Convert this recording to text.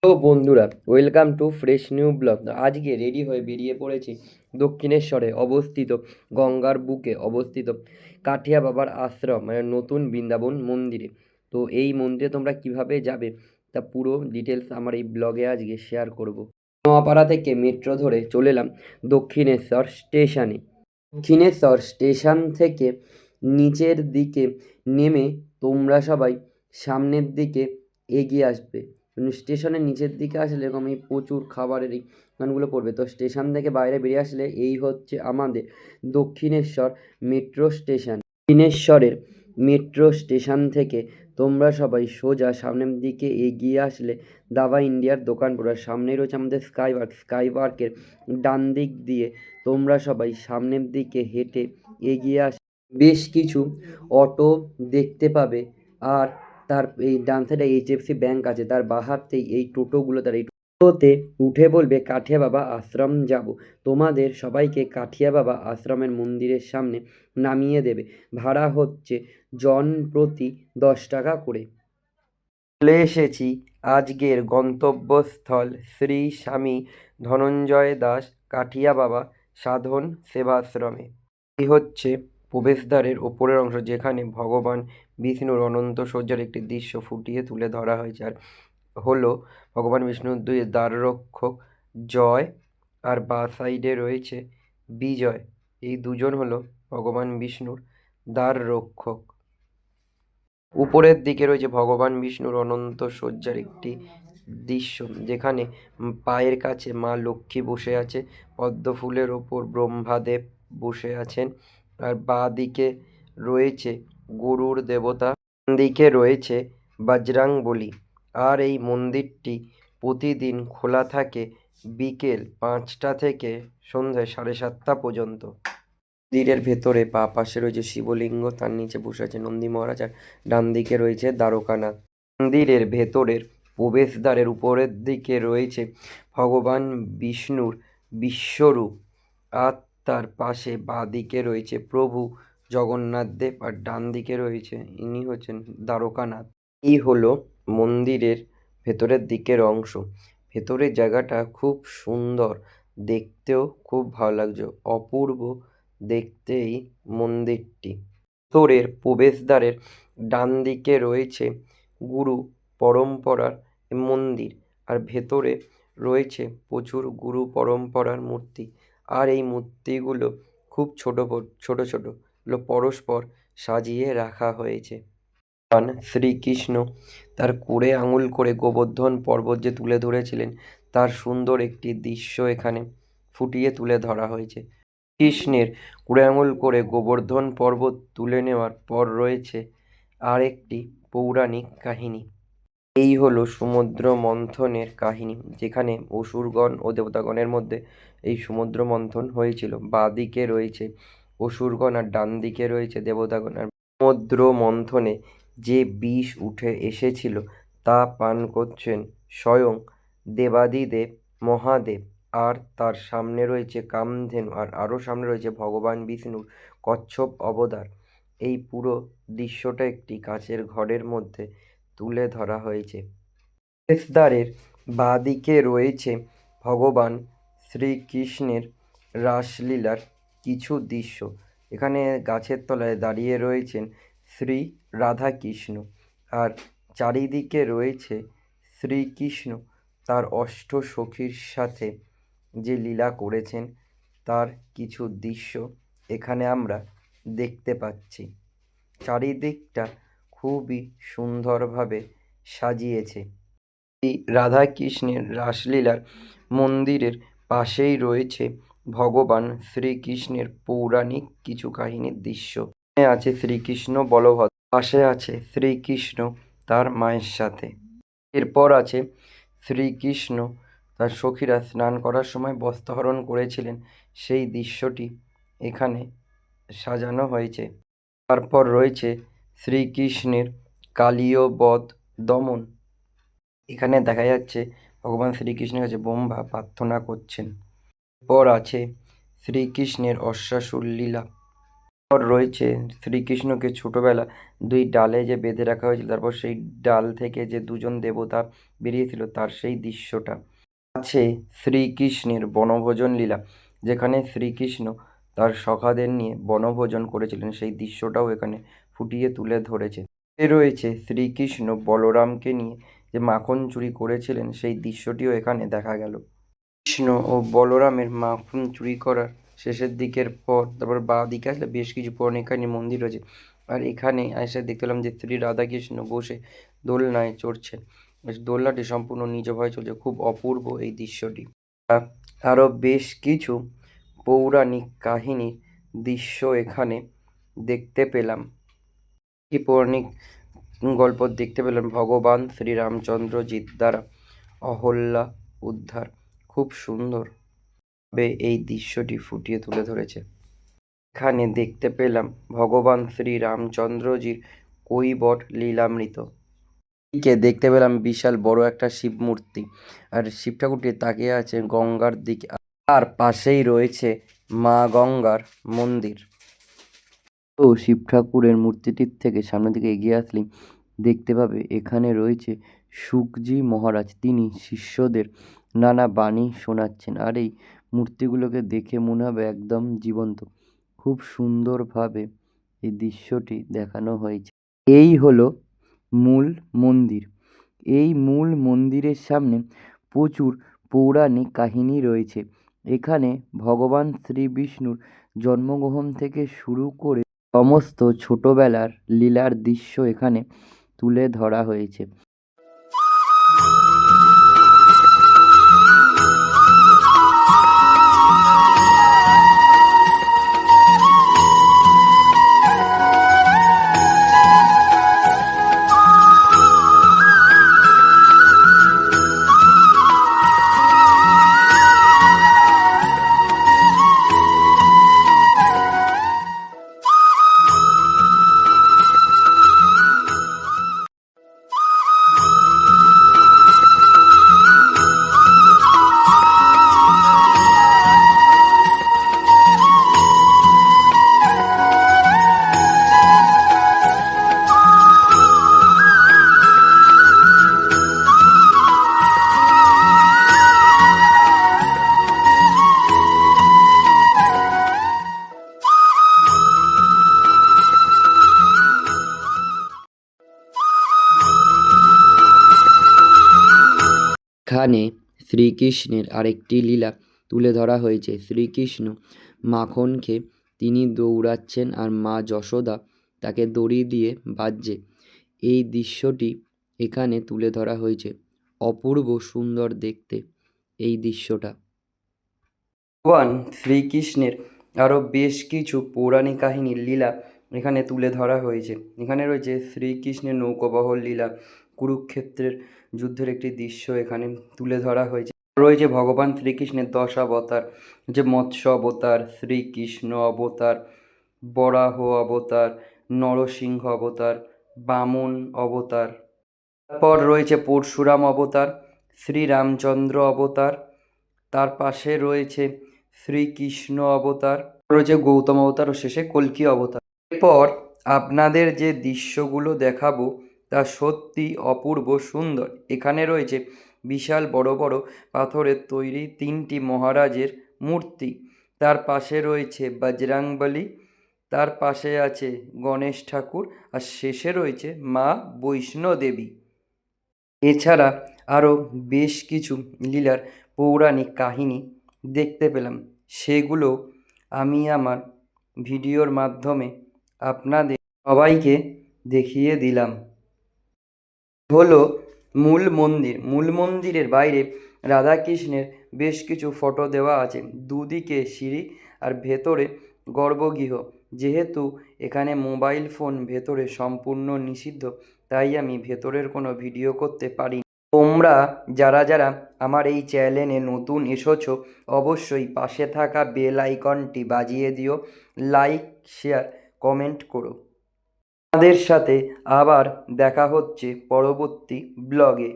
তো বন্ধুরা, welcome to fresh new blog. আজকে রেডি হয়ে বেরিয়ে পড়েছি দক্ষিণেশ্বরে অবস্থিত, গঙ্গার বুকে অবস্থিত কাঠিয়া বাবার আশ্রম, মানে নতুন বৃন্দাবন মন্দিরে। তো এই মন্দিরে তোমরা কিভাবে যাবে তা পুরো ডিটেলস আমার এই ব্লগে আজকে শেয়ার করব। নোয়াপাড়া থেকে মেট্রো ধরে চলে এলাম দক্ষিণেশ্বর স্টেশনে। দক্ষিণেশ্বর স্টেশন থেকে নিচের দিকে নেমে তোমরা সবাই সামনের দিকে এগিয়ে আসবে। স্টেশনের নিচের দিকে আসলে এরকম এই প্রচুর খাবারের এই দোকানগুলো পড়বে। তো স্টেশন থেকে বাইরে বেরিয়ে আসলে এই হচ্ছে আমাদের দক্ষিণেশ্বর মেট্রো স্টেশন। দক্ষিণেশ্বরের মেট্রো স্টেশন থেকে তোমরা সবাই সোজা সামনের দিকে এগিয়ে আসলে দাবা ইন্ডিয়ার দোকান পড়ার সামনেই রয়েছে আমাদের স্কাইওয়ার্ক। স্কাইওয়ার্কের ডান দিক দিয়ে তোমরা সবাই সামনের দিকে হেঁটে এগিয়ে আস, বেশ কিছু অটো দেখতে পাবে। আর তার এই ডান সাইডে এইচডিএফসি ব্যাংক আছে, তার বাঁ হাতেই এই টোটোগুলো, তার এই টোটোতে উঠে বলবে কাঠিয়া বাবা আশ্রম যাব। তোমাদের সবাইকে কাঠিয়া বাবা আশ্রমের মন্দিরের সামনে নামিয়ে দেবে। ভাড়া হচ্ছে জন প্রতি 10 টাকা করে। চলে এসেছি আজকের গন্তব্যস্থল শ্রী স্বামী ধনঞ্জয় দাস কাঠিয়া বাবা সাধন সেবাশ্রমে। এই হচ্ছে প্রবেশদ্বারের ওপরের অংশ, যেখানে ভগবান বিষ্ণুর অনন্ত শয্যার একটি দৃশ্য ফুটিয়ে তুলে ধরা হয়েছে। আর হলো ভগবান বিষ্ণুর দুই দ্বাররক্ষক জয়, আর বাঁ সাইডে রয়েছে বিজয়। এই দুজন হলো ভগবান বিষ্ণুর দ্বাররক্ষক। উপরের দিকে রয়েছে ভগবান বিষ্ণুর অনন্ত শয্যার একটি দৃশ্য, যেখানে পায়ের কাছে মা লক্ষ্মী বসে আছে, পদ্ম ফুলের ওপর ব্রহ্মাদেব বসে আছেন। আর বাঁ দিকে রয়েছে গরুর দেবতা, দিকে রয়েছে বজরংবলী। আর এই মন্দিরটি প্রতিদিন খোলা থাকে বিকেল 5টা থেকে সন্ধ্যে 7:30 পর্যন্ত। মন্দিরের ভেতরে বাঁ পাশে রয়েছে শিবলিঙ্গ, তার নিচে বসে আছে নন্দী মহারাজ, আর ডান দিকে রয়েছে দ্বারকানাথ। মন্দিরের ভেতরের প্রবেশদ্বারের উপরের দিকে রয়েছে ভগবান বিষ্ণুর বিশ্বরূপ, আর তার পাশে বাঁ দিকে রয়েছে প্রভু জগন্নাথ দেব, আর ডান দিকে রয়েছে ইনি হচ্ছেন দ্বারকানাথ। এই হলো মন্দিরের ভেতরের দিকের অংশ। ভেতরের জায়গাটা খুব সুন্দর, দেখতেও খুব ভালো লাগছে, অপূর্ব দেখতে এই মন্দিরটি। ভেতরের প্রবেশদ্বারের ডান দিকে রয়েছে গুরু পরম্পরার মন্দির, আর ভেতরে রয়েছে প্রচুর গুরু পরম্পরার মূর্তি। আর এই মূর্তিগুলো খুব ছোট ছোট ছোট পরস্পর সাজিয়ে রাখা হয়েছে। ভগবান শ্রীকৃষ্ণ তার কুড়ে আঙুল করে গোবর্ধন পর্বত যে তুলে ধরেছিলেন, তার সুন্দর একটি দৃশ্য এখানে ফুটিয়ে তুলে ধরা হয়েছে। কৃষ্ণের কুড়ে আঙুল করে গোবর্ধন পর্বত তুলে নেওয়ার পর রয়েছে আরেকটি পৌরাণিক কাহিনী। এই হলো সমুদ্র মন্থনের কাহিনী, যেখানে অসুরগণ ও দেবতাগণের মধ্যে এই সমুদ্র মন্থন হয়েছিল। বাঁ দিকে রয়েছে অসুরগণ আর ডান দিকে রয়েছে দেবতাগণ। আর সমুদ্র মন্থনে যে বিষ উঠে এসেছিল তা পান করছেন স্বয়ং দেবাদিদেব মহাদেব। আর তার সামনে রয়েছে কামধেনু, আর আরও সামনে রয়েছে ভগবান বিষ্ণুর কচ্ছপ অবতার। এই পুরো দৃশ্যটা একটি কাচের ঘরের মধ্যে তুলে ধরা হয়েছে। প্রবেশদ্বারের বাঁ দিকে রয়েছে ভগবান শ্রীকৃষ্ণের রাসলীলার কিছু দৃশ্য। এখানে গাছের তলায় দাঁড়িয়ে রয়েছেন শ্রী রাধাকৃষ্ণ, আর চারিদিকে রয়েছে শ্রীকৃষ্ণ তার অষ্টসখীর সাথে যে লীলা করেছেন তার কিছু দৃশ্য এখানে আমরা দেখতে পাচ্ছি। চারিদিকটা খুবই সুন্দরভাবে সাজিয়েছে। এই রাধাকৃষ্ণের রাসলীলার মন্দিরের পাশেই রয়েছে ভগবান শ্রীকৃষ্ণের পৌরাণিক কিছু কাহিনীর দৃশ্য। এখানে আছে শ্রীকৃষ্ণ বলভদ্র, পাশে আছে শ্রীকৃষ্ণ তার মায়ের সাথে। এরপর আছে শ্রীকৃষ্ণ তার সখীরা স্নান করার সময় বস্ত্রহরণ করেছিলেন, সেই দৃশ্যটি এখানে সাজানো হয়েছে। তারপর রয়েছে শ্রীকৃষ্ণের কালীয় বধ দমন। এখানে দেখা যাচ্ছে ভগবান শ্রীকৃষ্ণের কাছে ব্রহ্মা প্রার্থনা করছেন। এরপর আছে শ্রীকৃষ্ণের অশ্বাসুর লীলা। পর রয়েছে শ্রীকৃষ্ণকে ছোটবেলা দুই ডালে যে বেঁধে রাখা হয়েছিল, তারপর সেই ডাল থেকে যে দুজন দেবতা বেরিয়েছিল তার সেই দৃশ্যটা। আছে শ্রীকৃষ্ণের বনভোজন লীলা, যেখানে শ্রীকৃষ্ণ তার সখাদের নিয়ে বনভোজন করেছিলেন, সেই দৃশ্যটাও এখানে ফুটিয়ে তুলে ধরেছে। রয়েছে শ্রীকৃষ্ণ বলরামকে নিয়ে যে মাখন চুরি করেছিলেন, সেই দৃশ্যটিও এখানে দেখা গেল। কৃষ্ণ ও বলরামের মাখন চুরি করার শেষের দিকের পর তারপর বাঁ দিকে আসলে বেশ কিছু পৌরাণিক কাহিনীর মন্দির রয়েছে। আর এখানে এসে দেখতে পেলাম যে শ্রী রাধাকৃষ্ণ বসে দোলনায় চড়ছেন। বেশ দোলনাটি সম্পূর্ণ নিজভাবে চলছে, খুব অপূর্ব এই দৃশ্যটি। আরও বেশ কিছু পৌরাণিক কাহিনীর দৃশ্য এখানে দেখতে পেলাম। এই পৌরাণিক গল্প দেখতে পেলাম ভগবান শ্রীরামচন্দ্রজির দ্বারা অহল্যা উদ্ধার। খুব সুন্দরভাবে এই দৃশ্যটি ফুটিয়ে তুলে ধরেছে। এখানে দেখতে পেলাম ভগবান শ্রীরামচন্দ্রজির কৈবট লীলামৃত। এদিকে দেখতে পেলাম বিশাল বড় একটা শিব মূর্তি, আর শিব ঠাকুরটি তাকিয়ে আছে গঙ্গার দিকে। আর পাশেই রয়েছে মা গঙ্গার মন্দির। তো শিব ঠাকুরের মূর্তিটির থেকে সামনের দিকে এগিয়ে আসলেই দেখতে পাবে এখানে রয়েছে শুকজি মহারাজ। তিনি শিষ্যদের নানা বাণী শোনাচ্ছেন, আর এই মূর্তিগুলোকে দেখে মনে হবে একদম জীবন্ত। খুব সুন্দরভাবে এই দৃশ্যটি দেখানো হয়েছে। এই হলো মূল মন্দির। এই মূল মন্দিরের সামনে প্রচুর পৌরাণিক কাহিনী রয়েছে। এখানে ভগবান শ্রী বিষ্ণুর জন্মগ্রহণ থেকে শুরু করে সমস্ত ছোটবেলার লীলার দৃশ্য এখানে তুলে ধরা হয়েছে। এখানে শ্রীকৃষ্ণের আরেকটি লীলা তুলে ধরা হয়েছে। শ্রীকৃষ্ণ মাখনকে তিনি দৌড়াচ্ছেন আর মা যশোদা তাকে দড়ি দিয়ে বাজছে। এই দৃশ্যটি এখানে তুলে ধরা হয়েছে। অপূর্ব সুন্দর দেখতে এই দৃশ্যটা। ভগবান শ্রীকৃষ্ণের আরও বেশ কিছু পৌরাণিক কাহিনীর লীলা এখানে তুলে ধরা হয়েছে। এখানে রয়েছে শ্রীকৃষ্ণের নৌকাবহর লীলা, কুরুক্ষেত্রের যুদ্ধের একটি দৃশ্য এখানে তুলে ধরা হয়েছে। রয়েছে ভগবান শ্রীকৃষ্ণের 10 অবতার, যে মৎস্য অবতার, শ্রীকৃষ্ণ অবতার, বরাহ অবতার, নরসিংহ অবতার, বামন অবতার। তারপর রয়েছে পরশুরাম অবতার, শ্রীরামচন্দ্র অবতার, তার পাশে রয়েছে শ্রীকৃষ্ণ অবতার, রয়েছে গৌতম অবতার ও শেষে কল্কি অবতার। এরপর আপনাদের যে দৃশ্যগুলো দেখাবো তা সত্যি অপূর্ব সুন্দর। এখানে রয়েছে বিশাল বড় বড় পাথরের তৈরি 3টি মহারাজের মূর্তি, তার পাশে রয়েছে বজরংবলী, তার পাশে আছে গণেশ ঠাকুর, আর শেষে রয়েছে মা বৈষ্ণোদেবী। এছাড়া আরও বেশ কিছু লীলার পৌরাণিক কাহিনী দেখতে পেলাম, সেগুলো আমি আমার ভিডিওর মাধ্যমে আপনাদের সবাইকে দেখিয়ে দিলাম। হলো মূল মন্দির। মূল মন্দিরের বাইরে রাধাকৃষ্ণের বেশ কিছু ফটো দেওয়া আছে, দুদিকে সিঁড়ি আর ভেতরে গর্ভগৃহ। যেহেতু এখানে মোবাইল ফোন ভেতরে সম্পূর্ণ নিষিদ্ধ, তাই আমি ভেতরের কোনো ভিডিও করতে পারি। তোমরা যারা যারা আমার এই চ্যানেলে নতুন এসেছো, অবশ্যই পাশে থাকা বেল আইকনটি বাজিয়ে দিও, লাইক, শেয়ার, কমেন্ট করো। আমাদের সাথে আবার দেখা হচ্ছে পরবর্তী ব্লগে।